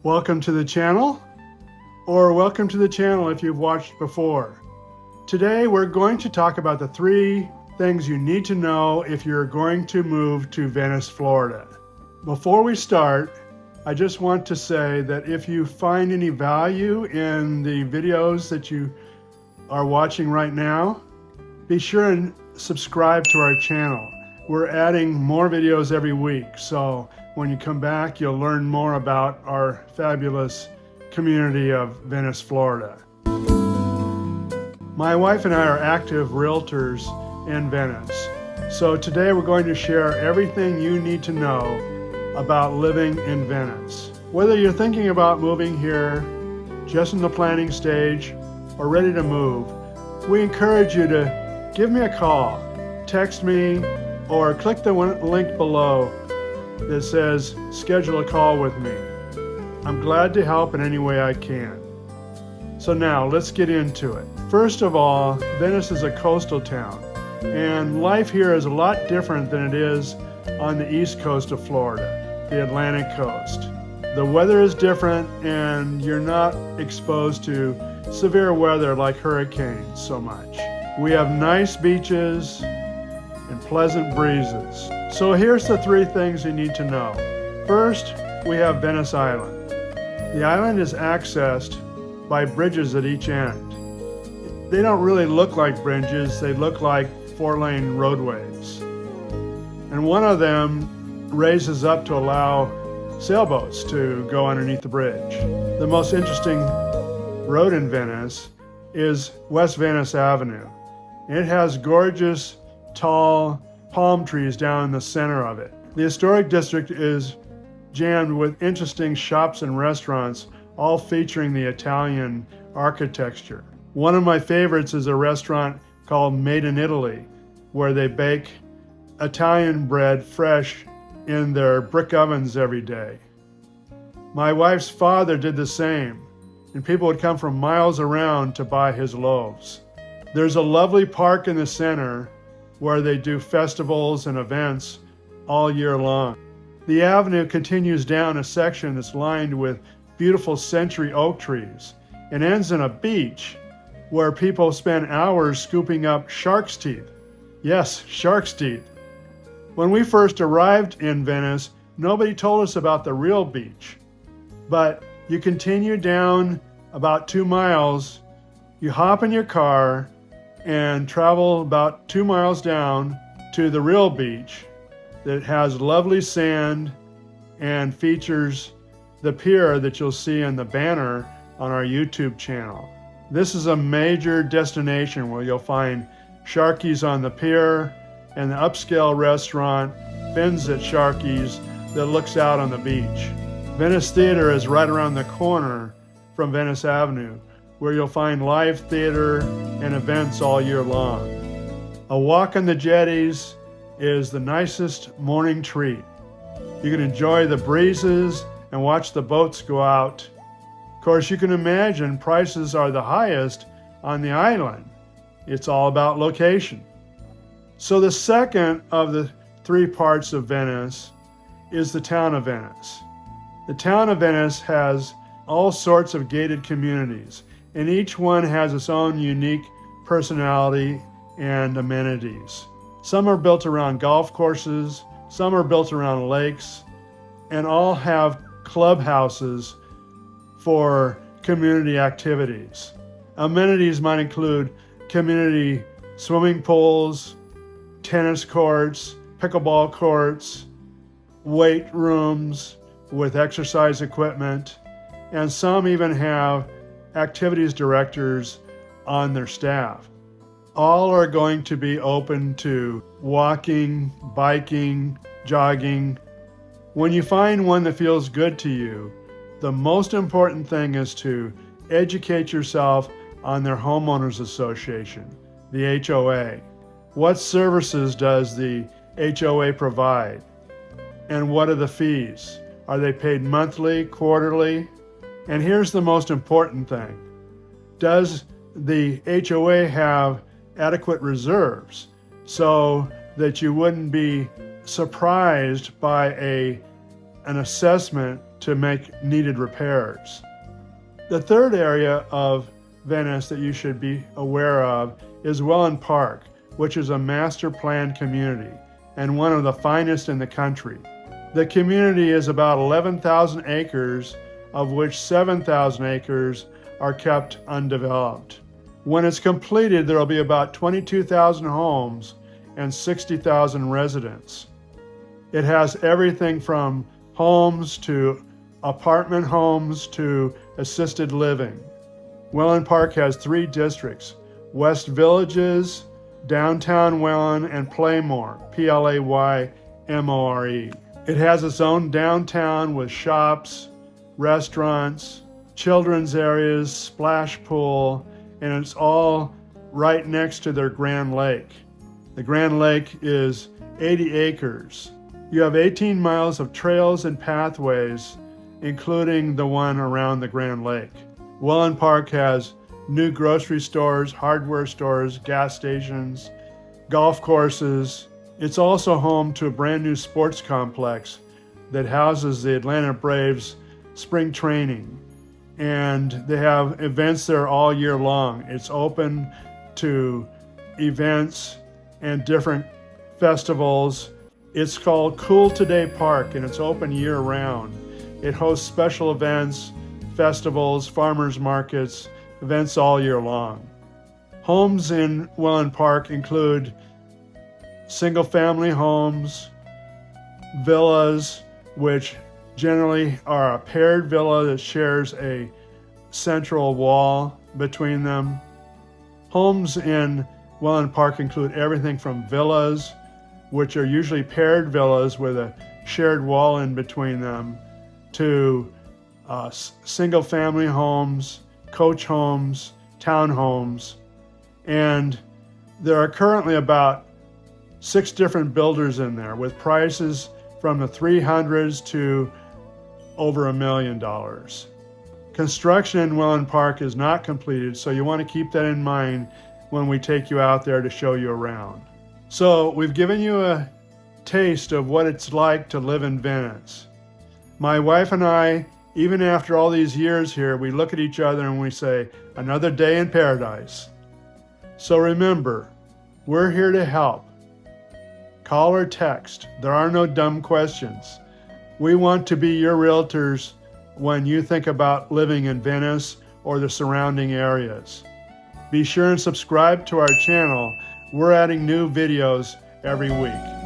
Welcome to the channel, or welcome to the channel if you've watched before. Today we're going to talk about the 3 things you need to know if you're going to move to Venice, Florida. Before we start, I just want to say that if you find any value in the videos that you are watching right now, be sure and subscribe to our channel. We're adding more videos every week, so when you come back, you'll learn more about our fabulous community of Venice, Florida. My wife and I are active realtors in Venice. So today we're going to share everything you need to know about living in Venice. Whether you're thinking about moving here, just in the planning stage, or ready to move, we encourage you to give me a call, text me, or click the link below that says schedule a call with me. I'm glad to help in any way I can. So now let's get into it. First of all, Venice is a coastal town, and life here is a lot different than it is on the east coast of Florida, the Atlantic coast. The weather is different, and you're not exposed to severe weather like hurricanes so much. We have nice beaches and pleasant breezes. So here's the 3 things you need to know. First, we have Venice Island. The island is accessed by bridges at each end. They don't really look like bridges, they look like 4-lane roadways. And one of them raises up to allow sailboats to go underneath the bridge. The most interesting road in Venice is West Venice Avenue. It has gorgeous, tall palm trees down in the center of it. The historic district is jammed with interesting shops and restaurants, all featuring the Italian architecture. One of my favorites is a restaurant called Made in Italy, where they bake Italian bread fresh in their brick ovens every day. My wife's father did the same, and people would come from miles around to buy his loaves. There's a lovely park in the center where they do festivals and events all year long. The avenue continues down a section that's lined with beautiful century oak trees and ends in a beach where people spend hours scooping up shark's teeth. Yes, shark's teeth. When we first arrived in Venice, nobody told us about the real beach. But you continue down about 2 miles, you hop in your car, and travel about 2 miles down to the real beach that has lovely sand and features the pier that you'll see in the banner on our YouTube channel. This is a major destination where you'll find Sharky's on the pier and the upscale restaurant Fins at Sharky's that looks out on the beach. Venice Theater is right around the corner from Venice Avenue, where you'll find live theater and events all year long. A walk on the jetties is the nicest morning treat. You can enjoy the breezes and watch the boats go out. Of course, you can imagine prices are the highest on the island. It's all about location. So the second of the 3 parts of Venice is the town of Venice. The town of Venice has all sorts of gated communities, and each one has its own unique personality and amenities. Some are built around golf courses, some are built around lakes, and all have clubhouses for community activities. Amenities might include community swimming pools, tennis courts, pickleball courts, weight rooms with exercise equipment, and some even have activities directors on their staff. All are going to be open to walking, biking, jogging. When you find one that feels good to you, the most important thing is to educate yourself on their homeowners association, the HOA. What services does the HOA provide? And what are the fees? Are they paid monthly, quarterly? And here's the most important thing. Does the HOA have adequate reserves so that you wouldn't be surprised by an assessment to make needed repairs. The third area of Venice that you should be aware of is Welland Park, which is a master planned community and one of the finest in the country. The community is about 11,000 acres, of which 7,000 acres are kept undeveloped. When it's completed, there will be about 22,000 homes and 60,000 residents. It has everything from homes to apartment homes to assisted living. Welland Park has 3 districts: West Villages, Downtown Welland, and Playmore, Playmore. It has its own downtown with shops, restaurants, children's areas, splash pool, and it's all right next to their Grand Lake. The Grand Lake is 80 acres. You have 18 miles of trails and pathways, including the one around the Grand Lake. Welland Park has new grocery stores, hardware stores, gas stations, golf courses. It's also home to a brand new sports complex that houses the Atlanta Braves spring training. And they have events there all year long. It's open to events and different festivals. It's called Cool Today Park, and it's open year round. It hosts special events, festivals, farmers markets, events all year long. Homes in Welland Park include single-family homes, villas, which generally are a paired villa that shares a central wall between them. Homes in Welland Park include everything from villas, which are usually paired villas with a shared wall in between them, to single-family homes, coach homes, townhomes. And there are currently about 6 different builders in there with prices from the 300s to over $1 million. Construction in Welland Park is not completed, so you want to keep that in mind when we take you out there to show you around. So we've given you a taste of what it's like to live in Venice. My wife and I, even after all these years here, we look at each other and we say, another day in paradise. So remember, we're here to help. Call or text. There are no dumb questions. We want to be your realtors when you think about living in Venice or the surrounding areas. Be sure and subscribe to our channel. We're adding new videos every week.